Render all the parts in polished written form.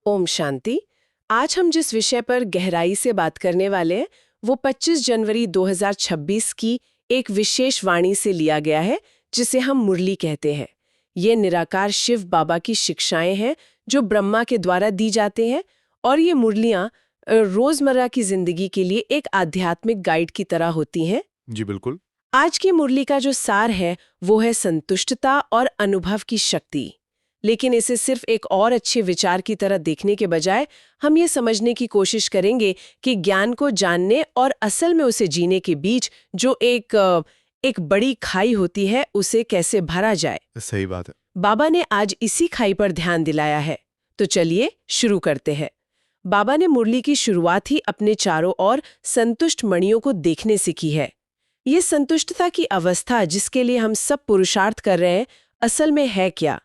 ओम शांति। आज हम जिस विषय पर गहराई से बात करने वाले हैं वो 25 जनवरी 2026 की एक विशेष वाणी से लिया गया है, जिसे हम मुरली कहते हैं। ये निराकार शिव बाबा की शिक्षाएं हैं जो ब्रह्मा के द्वारा दी जाते हैं, और ये मुरलियां रोजमर्रा की जिंदगी के लिए एक आध्यात्मिक गाइड की तरह होती हैं। जी बिल्कुल। आज की मुरली का जो सार है वो है संतुष्टता और अनुभव की शक्ति। लेकिन इसे सिर्फ एक और अच्छे विचार की तरह देखने के बजाय हम ये समझने की कोशिश करेंगे कि ज्ञान को जानने और असल में उसे जीने के बीच जो एक बड़ी खाई होती है, उसे कैसे भरा जाए। सही बात है। बाबा ने आज इसी खाई पर ध्यान दिलाया है, तो चलिए शुरू करते हैं। बाबा ने मुरली की शुरुआत ही अपने चारों ओर संतुष्ट मणियों को देखने से की है। ये संतुष्टता की अवस्था जिसके लिए हम सब पुरुषार्थ कर रहे हैं, असल में है क्या?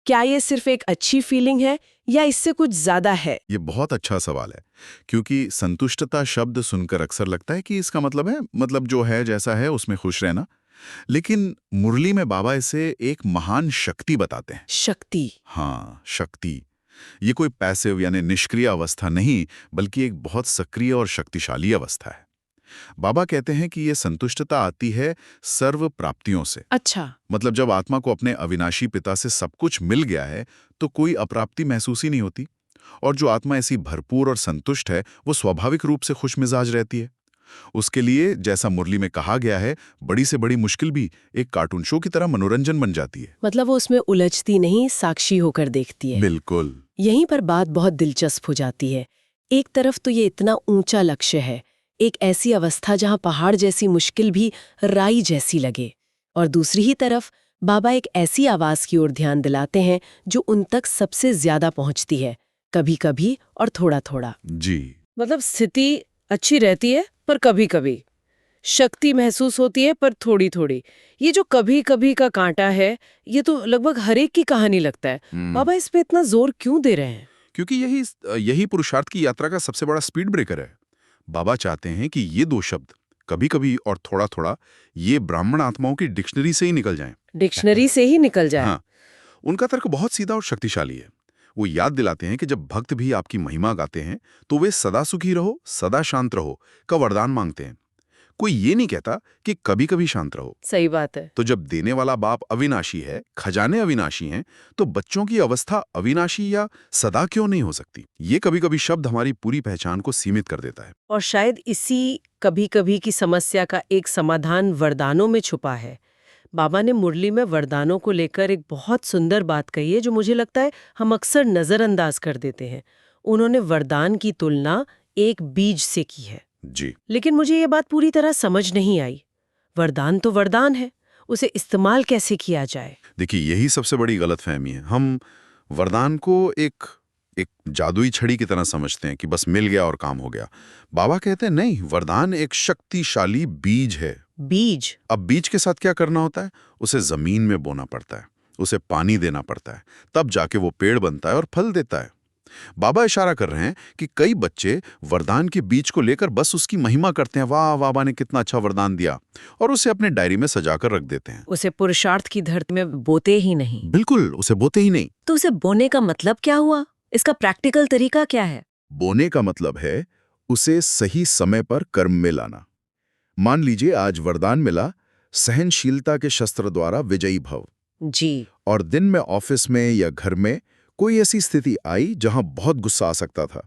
क्या ये सिर्फ एक अच्छी फीलिंग है या इससे कुछ ज्यादा है? ये बहुत अच्छा सवाल है, क्योंकि संतुष्टता शब्द सुनकर अक्सर लगता है कि इसका मतलब जो है जैसा है उसमें खुश रहना। लेकिन मुरली में बाबा इसे एक महान शक्ति बताते हैं। शक्ति? हाँ, शक्ति। ये कोई पैसिव यानी निष्क्रिय अवस्था नहीं, बल्कि एक बहुत सक्रिय और शक्तिशाली अवस्था है। बाबा कहते हैं कि ये संतुष्टता आती है सर्व प्राप्तियों से। अच्छा। मतलब जब आत्मा को अपने अविनाशी पिता से सब कुछ मिल गया है तो कोई अप्राप्ति महसूस ही नहीं होती, और जो आत्मा ऐसी भरपूर और संतुष्ट है वो स्वाभाविक रूप से खुश मिजाज रहती है। उसके लिए, जैसा मुरली में कहा गया है, बड़ी से बड़ी मुश्किल भी एक कार्टून शो की तरह मनोरंजन बन जाती है। मतलब वो उसमें उलझती नहीं, साक्षी होकर देखती है। बिल्कुल। यहीं पर बात बहुत दिलचस्प हो जाती है। एक तरफ तो ये इतना ऊंचा लक्ष्य है, एक ऐसी अवस्था जहां पहाड़ जैसी मुश्किल भी राई जैसी लगे, और दूसरी ही तरफ बाबा एक ऐसी आवाज की ओर ध्यान दिलाते हैं जो उन तक सबसे ज्यादा पहुंचती है, कभी कभी और थोड़ा थोड़ा। जी। मतलब स्थिति अच्छी रहती है पर कभी कभी, शक्ति महसूस होती है पर थोड़ी थोड़ी। ये जो कभी कभी का कांटा है, ये तो लगभग हर एक की कहानी लगता है। बाबा इस पे इतना जोर क्यों दे रहे हैं? क्योंकि यही पुरुषार्थ की यात्रा का सबसे बड़ा स्पीड ब्रेकर है। बाबा चाहते हैं कि ये दो शब्द, कभी कभी और थोड़ा थोड़ा, ये ब्राह्मण आत्माओं की डिक्शनरी से ही निकल जाएं। डिक्शनरी से ही निकल जाए? हाँ। उनका तर्क बहुत सीधा और शक्तिशाली है। वो याद दिलाते हैं कि जब भक्त भी आपकी महिमा गाते हैं तो वे सदा सुखी रहो, सदा शांत रहो का वरदान मांगते हैं। कोई ये नहीं कहता कि कभी कभी शांत रहो। सही बात है। तो जब देने वाला बाप अविनाशी है, खजाने अविनाशी हैं, तो बच्चों की अवस्था अविनाशी या सदा क्यों नहीं हो सकती? ये कभी कभी शब्द हमारी पूरी पहचान को सीमित कर देता है। और शायद इसी कभी कभी की समस्या का एक समाधान वरदानों में छुपा है। बाबा ने मुरली में वरदानों को लेकर एक बहुत सुंदर बात कही है जो मुझे लगता है हम अक्सर नजरअंदाज कर देते हैं। उन्होंने वरदान की तुलना एक बीज से की है। जी। लेकिन मुझे ये बात पूरी तरह समझ नहीं आई। वरदान तो वरदान है, उसे इस्तेमाल कैसे किया जाए? देखिए, यही सबसे बड़ी गलतफहमी है। हम वरदान को एक जादुई छड़ी की तरह समझते हैं कि बस मिल गया और काम हो गया। बाबा कहते हैं नहीं, वरदान एक शक्तिशाली बीज है। बीज? अब बीज के साथ क्या करना होता है? उसे जमीन में बोना पड़ता है, उसे पानी देना पड़ता है, तब जाके वो पेड़ बनता है और फल देता है। बाबा इशारा कर रहे हैं कि कई बच्चे वरदान के बीज को लेकर बस उसकी महिमा करते हैं, वाह बाबा ने कितना अच्छा वरदान दिया, और उसे अपने डायरी में सजाकर रख देते हैं। उसे पुरुषार्थ की धरती में बोते ही नहीं। बिल्कुल, उसे बोते ही नहीं। तो उसे बोने का मतलब क्या हुआ? इसका प्रैक्टिकल तरीका क्या है? बोने का मतलब है उसे सही समय पर कर्म में लाना। मान लीजिए आज वरदान मिला, सहनशीलता के शस्त्र द्वारा विजयी भव। जी। और दिन में ऑफिस में या घर में कोई ऐसी स्थिति आई जहां बहुत गुस्सा आ सकता था।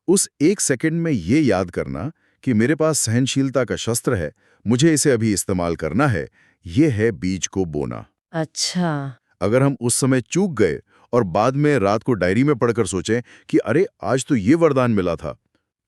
उस एक सेकंड में ये याद करना कि मेरे पास सहनशीलता का शस्त्र है, मुझे इसे अभी इस्तेमाल करना है, ये है बीज को बोना। अच्छा। अगर हम उस समय चूक गए और बाद में रात को डायरी में पढ़कर सोचें कि अरे आज तो ये वरदान मिला था,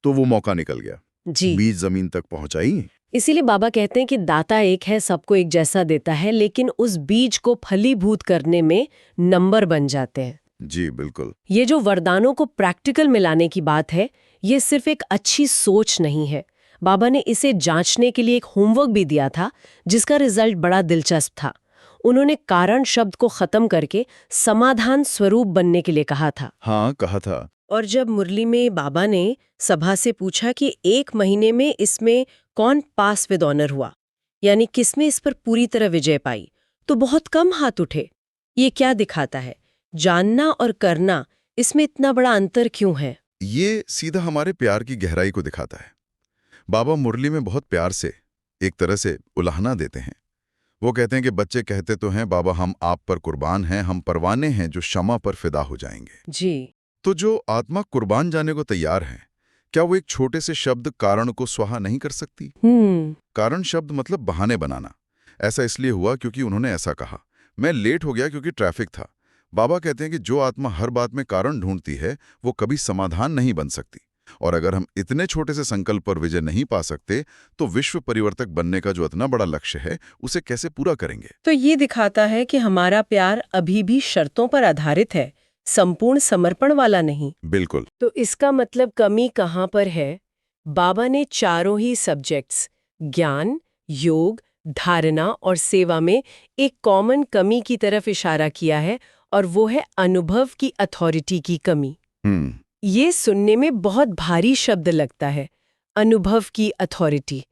तो वो मौका निकल गया। जी। बीज जमीन तक पहुंचाई। इसीलिए बाबा कहते हैं कि दाता एक है, सबको एक जैसा देता है, लेकिन उस बीज को फलीभूत करने में नंबर बन जाते हैं। जी बिल्कुल। ये जो वरदानों को प्रैक्टिकल में लाने की बात है, ये सिर्फ एक अच्छी सोच नहीं है। बाबा ने इसे जांचने के लिए एक होमवर्क भी दिया था, जिसका रिजल्ट बड़ा दिलचस्प था। उन्होंने कारण शब्द को खत्म करके समाधान स्वरूप बनने के लिए कहा था। हाँ, कहा था। और जब मुरली में बाबा ने सभा से पूछा कि 1 महीने में इसमें कौन पास विद ऑनर हुआ, यानी किसने इस पर पूरी तरह विजय पाई, तो बहुत कम हाथ उठे। ये क्या दिखाता है? जानना और करना इसमें इतना बड़ा अंतर क्यों है? ये सीधा हमारे प्यार की गहराई को दिखाता है। बाबा मुरली में बहुत प्यार से, एक तरह से उलाहना देते हैं। वो कहते हैं कि बच्चे कहते तो हैं बाबा हम आप पर कुर्बान हैं, हम परवाने हैं जो क्षमा पर फिदा हो जाएंगे। जी। तो जो आत्मा कुर्बान जाने को तैयार है, क्या वो एक छोटे से शब्द कारण को स्वाहा नहीं कर सकती? कारण शब्द मतलब बहाने बनाना। ऐसा इसलिए हुआ क्योंकि उन्होंने ऐसा कहा, मैं लेट हो गया क्योंकि ट्रैफिक था। बाबा कहते हैं कि जो आत्मा हर बात में कारण ढूंढती है वो कभी समाधान नहीं बन सकती। और अगर हम इतने छोटे से संकल्प पर विजय नहीं पा सकते तो विश्व परिवर्तक बनने का जो इतना बड़ा लक्ष्य है उसे कैसे पूरा करेंगे? तो ये दिखाता है कि हमारा प्यार अभी भी शर्तों पर आधारित है, संपूर्ण समर्पण वाला नहीं। बिल्कुल। तो इसका मतलब कमी कहाँ पर है? बाबा ने चारों ही सब्जेक्ट्स ज्ञान, योग, धारणा और सेवा में एक कॉमन कमी की तरफ इशारा किया है और वो है अनुभव की अथॉरिटी की कमी। ये सुनने में बहुत भारी शब्द लगता है, अनुभव की अथॉरिटी।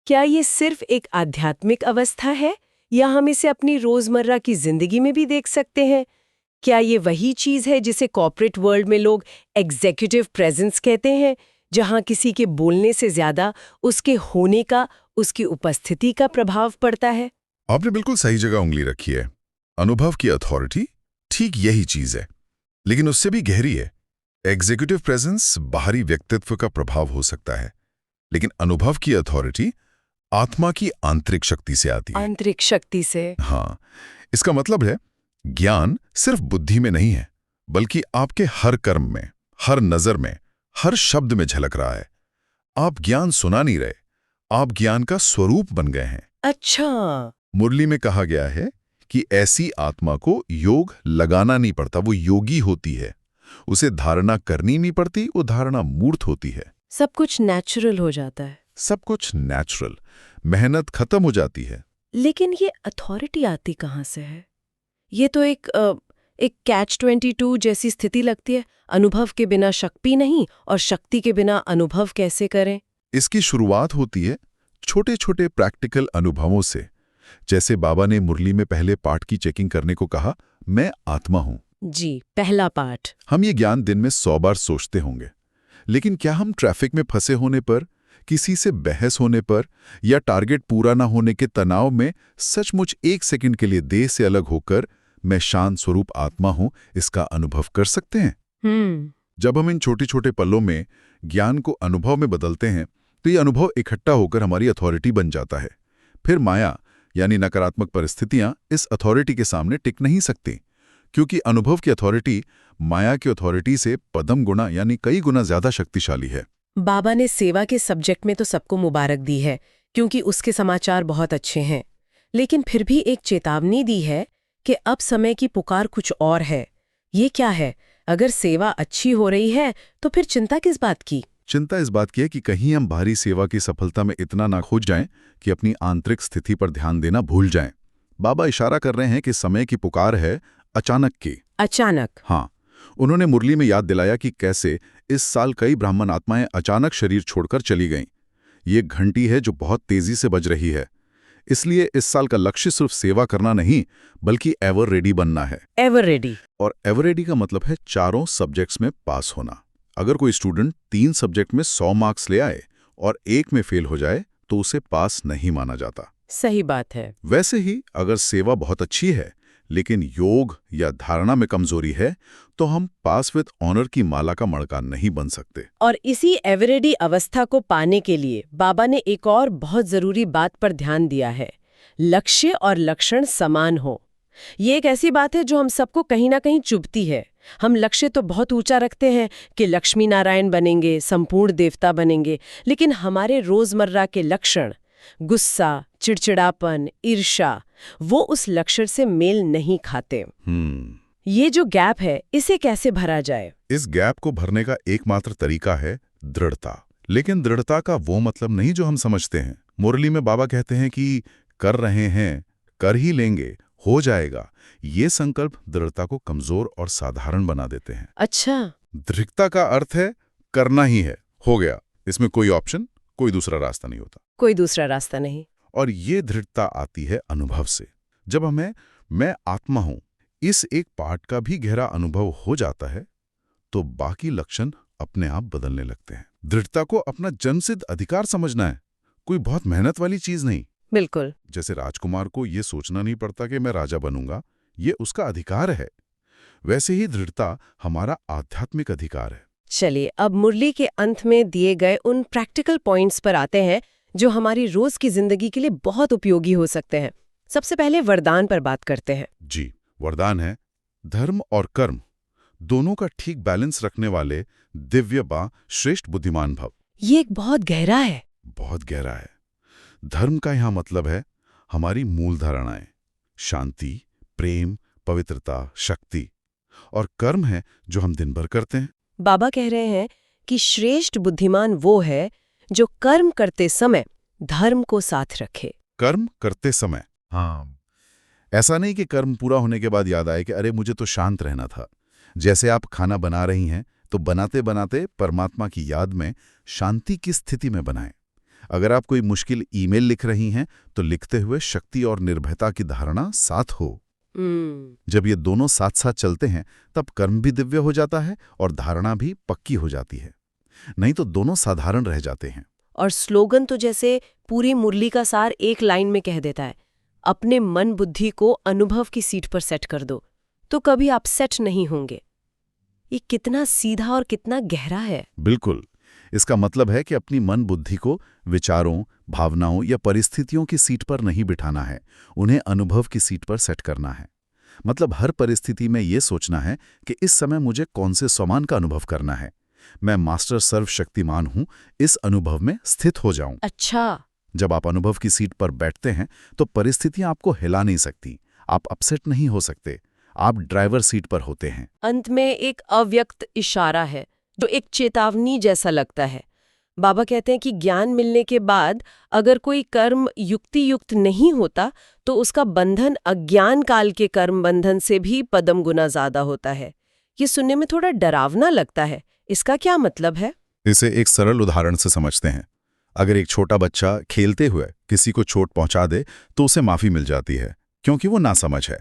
क्या ये सिर्फ एक आध्यात्मिक अवस्था है या हम इसे अपनी रोजमर्रा की जिंदगी में भी देख सकते हैं? क्या ये वही चीज है जिसे कॉर्पोरेट वर्ल्ड में लोग एग्जीक्यूटिव प्रेजेंस कहते हैं, जहां किसी के बोलने से ज्यादा उसके होने का, उसकी उपस्थिति का प्रभाव पड़ता है? आपने बिल्कुल सही जगह उंगली रखी है। अनुभव की अथॉरिटी ठीक यही चीज है, लेकिन उससे भी गहरी है। एग्जीक्यूटिव प्रेजेंस बाहरी व्यक्तित्व का प्रभाव हो सकता है, लेकिन अनुभव की अथॉरिटी आत्मा की आंतरिक शक्ति से आती है। आंतरिक शक्ति से? हाँ, इसका मतलब है ज्ञान सिर्फ बुद्धि में नहीं है, बल्कि आपके हर कर्म में, हर नजर में, हर शब्द में झलक रहा है। आप ज्ञान सुना नहीं रहे, आप ज्ञान का स्वरूप बन गए हैं। अच्छा। मुरली में कहा गया है कि ऐसी आत्मा को योग लगाना नहीं पड़ता, वो योगी होती है। उसे धारणा करनी नहीं पड़ती, वो धारणा मूर्त होती है। सब कुछ नेचुरल हो जाता है। सब कुछ नेचुरल, मेहनत खत्म हो जाती है। लेकिन ये अथॉरिटी आती कहाँ से है? ये तो एक कैच 22 जैसी स्थिति लगती है। अनुभव के बिना शक्ति नहीं और शक्ति के बिना अनुभव कैसे करें? इसकी शुरुआत होती है छोटे छोटे प्रैक्टिकल अनुभवों से। जैसे बाबा ने मुरली में पहले पाठ की चेकिंग करने को कहा, मैं आत्मा हूं। जी, पहला पाठ। हम ये ज्ञान दिन में 100 बार सोचते होंगे, लेकिन क्या हम ट्रैफिक में फंसे होने पर, किसी से बहस होने पर या टारगेट पूरा ना होने के तनाव में सचमुच एक सेकंड के लिए देह से अलग होकर मैं शांत स्वरूप आत्मा हूं, इसका अनुभव कर सकते हैं? जब हम इन छोटे छोटे पलों में ज्ञान को अनुभव में बदलते हैं तो ये अनुभव इकट्ठा होकर हमारी अथॉरिटी बन जाता है। फिर माया यानी नकारात्मक परिस्थितियां इस अथॉरिटी के सामने टिक नहीं सकती, क्योंकि अनुभव की अथॉरिटी माया की अथॉरिटी से पदम गुना यानी कई गुना ज्यादा शक्तिशाली है। बाबा ने सेवा के सब्जेक्ट में तो सबको मुबारक दी है, क्योंकि उसके समाचार बहुत अच्छे हैं, लेकिन फिर भी एक चेतावनी दी है कि अब समय की पुकार कुछ और है। ये क्या है? अगर सेवा अच्छी हो रही है तो फिर चिंता किस बात की? चिंता इस बात की है कि कहीं हम बाहरी सेवा की सफलता में इतना ना खो जाएं कि अपनी आंतरिक स्थिति पर ध्यान देना भूल जाएं। बाबा इशारा कर रहे हैं कि समय की पुकार है अचानक की। अचानक? हाँ, उन्होंने मुरली में याद दिलाया कि कैसे इस साल कई ब्राह्मण आत्माएं अचानक शरीर छोड़कर चली गईं। ये घंटी है जो बहुत तेजी से बज रही है। इसलिए इस साल का लक्ष्य सिर्फ सेवा करना नहीं, बल्कि एवर रेडी बनना है। Ever ready? और एवर रेडी का मतलब है चारों सब्जेक्ट्स में पास होना। अगर कोई स्टूडेंट 3 सब्जेक्ट में 100 मार्क्स ले आए और एक में फेल हो जाए तो उसे पास नहीं माना जाता। सही बात है। वैसे ही अगर सेवा बहुत अच्छी है लेकिन योग या धारणा में कमजोरी है तो हम पास विद ऑनर की माला का मणका नहीं बन सकते। और इसी एवरेडी अवस्था को पाने के लिए बाबा ने एक और बहुत जरूरी बात पर ध्यान दिया है, लक्ष्य और लक्षण समान हो। ये एक ऐसी बात है जो हम सबको कहीं ना कहीं चुभती है। हम लक्ष्य तो बहुत ऊंचा रखते हैं कि लक्ष्मी नारायण बनेंगे, संपूर्ण देवता बनेंगे, लेकिन हमारे रोजमर्रा के लक्षण, गुस्सा, चिड़चिड़ापन, ईर्ष्या, वो उस लक्ष्य से मेल नहीं खाते। ये जो गैप है, इसे कैसे भरा जाए? इस गैप को भरने का एकमात्र तरीका है दृढ़ता। लेकिन दृढ़ता का वो मतलब नहीं जो हम समझते हैं। मुरली में बाबा कहते हैं कि कर रहे हैं, कर ही लेंगे, हो जाएगा। ये संकल्प दृढ़ता को कमजोर और साधारण बना देते हैं। अच्छा। दृढ़ता का अर्थ है करना ही है, हो गया, इसमें कोई ऑप्शन, कोई दूसरा रास्ता नहीं होता। कोई दूसरा रास्ता नहीं। और ये दृढ़ता आती है अनुभव से। जब हमें मैं आत्मा हूं इस एक पाठ का भी गहरा अनुभव हो जाता है तो बाकी लक्षण अपने आप बदलने लगते हैं। दृढ़ता को अपना जन्मसिद्ध अधिकार समझना है, कोई बहुत मेहनत वाली चीज नहीं। बिल्कुल। जैसे राजकुमार को ये सोचना नहीं पड़ता कि मैं राजा बनूंगा, ये उसका अधिकार है। वैसे ही दृढ़ता हमारा आध्यात्मिक अधिकार है। चलिए, अब मुरली के अंत में दिए गए उन प्रैक्टिकल पॉइंट्स पर आते हैं जो हमारी रोज की जिंदगी के लिए बहुत उपयोगी हो सकते हैं। सबसे पहले वरदान पर बात करते हैं। जी, वरदान है धर्म और कर्म दोनों का ठीक बैलेंस रखने वाले दिव्य बा श्रेष्ठ बुद्धिमान भव। ये एक बहुत गहरा है। बहुत गहरा है। धर्म का यहाँ मतलब है हमारी मूल धारणाएं, शांति, प्रेम, पवित्रता, शक्ति। और कर्म है जो हम दिन भर करते हैं। बाबा कह रहे हैं कि श्रेष्ठ बुद्धिमान वो है जो कर्म करते समय धर्म को साथ रखे। कर्म करते समय, हाँ, ऐसा नहीं कि कर्म पूरा होने के बाद याद आए कि अरे मुझे तो शांत रहना था। जैसे आप खाना बना रही हैं तो बनाते बनाते परमात्मा की याद में शांति की स्थिति में बनाएं। अगर आप कोई मुश्किल ईमेल लिख रही हैं तो लिखते हुए शक्ति और निर्भयता की धारणा साथ हो। जब ये दोनों साथ साथ चलते हैं तब कर्म भी दिव्य हो जाता है और धारणा भी पक्की हो जाती है। नहीं तो दोनों साधारण रह जाते हैं। और स्लोगन तो जैसे पूरी मुरली का सार एक लाइन में कह देता है, अपने मन बुद्धि को अनुभव की सीट पर सेट कर दो तो कभी आप सेट नहीं होंगे। ये कितना सीधा और कितना गहरा है। बिल्कुल। इसका मतलब है कि अपनी मन बुद्धि को विचारों, भावनाओं या परिस्थितियों की सीट पर नहीं बिठाना है, उन्हें अनुभव की सीट पर सेट करना है। मतलब हर परिस्थिति में ये सोचना है कि इस समय मुझे कौन से सम्मान का अनुभव करना है। मैं मास्टर सर्वशक्तिमान हूं, इस अनुभव में स्थित हो जाऊं। अच्छा। जब आप अनुभव की सीट पर बैठते हैं तो परिस्थितियां आपको हिला नहीं सकती, आप अपसेट नहीं हो सकते, आप ड्राइवर सीट पर होते हैं। अंत में एक अव्यक्त इशारा है जो एक चेतावनी जैसा लगता है। बाबा कहते हैं कि ज्ञान मिलने के बाद अगर कोई कर्म युक्ति युक्त नहीं होता तो उसका बंधन अज्ञान काल के कर्म बंधन से भी पदम गुना ज्यादा होता है। ये सुनने में थोड़ा डरावना लगता है, इसका क्या मतलब है? इसे एक सरल उदाहरण से समझते हैं। अगर एक छोटा बच्चा खेलते हुए किसी को चोट पहुंचा दे तो उसे माफी मिल जाती है क्योंकि वो नासमझ है।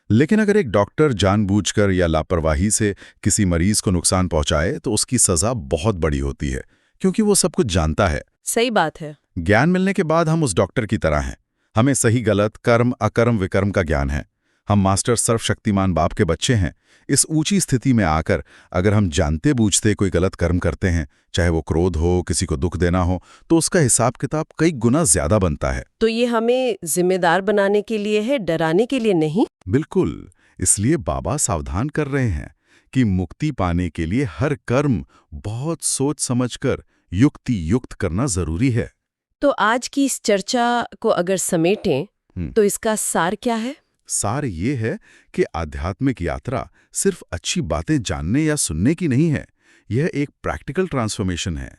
लेकिन अगर एक डॉक्टर जानबूझकर या लापरवाही से किसी मरीज को नुकसान पहुंचाए तो उसकी सजा बहुत बड़ी होती है क्योंकि वो सब कुछ जानता है। सही बात है। ज्ञान मिलने के बाद हम उस डॉक्टर की तरह हैं। हमें सही गलत, कर्म अकर्म विकर्म का ज्ञान है। हम मास्टर सर्वशक्तिमान बाप के बच्चे हैं। इस ऊंची स्थिति में आकर अगर हम जानते बूझते कोई गलत कर्म करते हैं, चाहे वो क्रोध हो, किसी को दुख देना हो, तो उसका हिसाब किताब कई गुना ज्यादा बनता है। तो ये हमें जिम्मेदार बनाने के लिए है, डराने के लिए नहीं। बिल्कुल। इसलिए बाबा सावधान कर रहे हैं कि मुक्ति पाने के लिए हर कर्म बहुत सोच समझकर युक्ति युक्त करना जरूरी है। तो आज की इस चर्चा को अगर समेटें तो इसका सार क्या है? सार ये है कि आध्यात्मिक यात्रा सिर्फ अच्छी बातें जानने या सुनने की नहीं है, यह एक प्रैक्टिकल ट्रांसफॉर्मेशन है।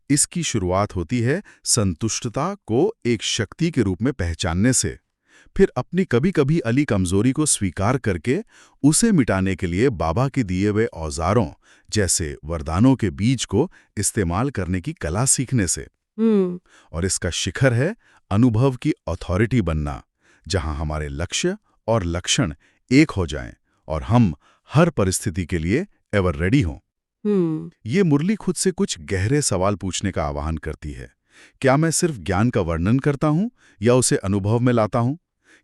इसकी शुरुआत होती है संतुष्टता को एक शक्ति के रूप में पहचानने से, फिर अपनी कभी कभी अली कमजोरी को स्वीकार करके उसे मिटाने के लिए बाबा के दिए हुए औजारों जैसे वरदानों के बीज को इस्तेमाल करने की कला सीखने से। और इसका शिखर है अनुभव की अथॉरिटी बनना, जहां हमारे लक्ष्य और लक्षण एक हो जाएं और हम हर परिस्थिति के लिए एवर रेडी हों। ये मुरली खुद से कुछ गहरे सवाल पूछने का आह्वान करती है। क्या मैं सिर्फ ज्ञान का वर्णन करता हूं या उसे अनुभव में लाता हूं?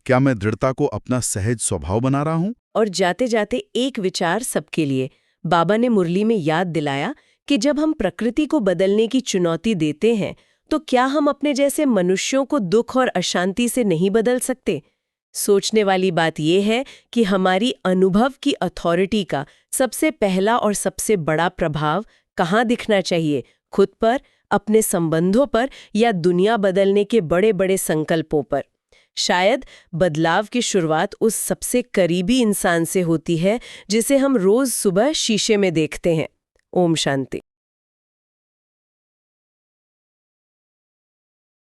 क्या मैं दृढ़ता को अपना सहज स्वभाव बना रहा हूं? और जाते जाते एक विचार सबके लिए बाबा ने मुरली में याद दिलाया कि जब हम प्रकृति को बदलने की चुनौती देते हैं तो क्या हम अपने जैसे मनुष्यों को दुख और अशांति से नहीं बदल सकते? सोचने वाली बात यह है कि हमारी अनुभव की अथॉरिटी का सबसे पहला और सबसे बड़ा प्रभाव कहाँ दिखना चाहिए, खुद पर, अपने संबंधों पर या दुनिया बदलने के बड़े बड़े संकल्पों पर? शायद बदलाव की शुरुआत उस सबसे करीबी इंसान से होती है जिसे हम रोज सुबह शीशे में देखते हैं। ओम शांति।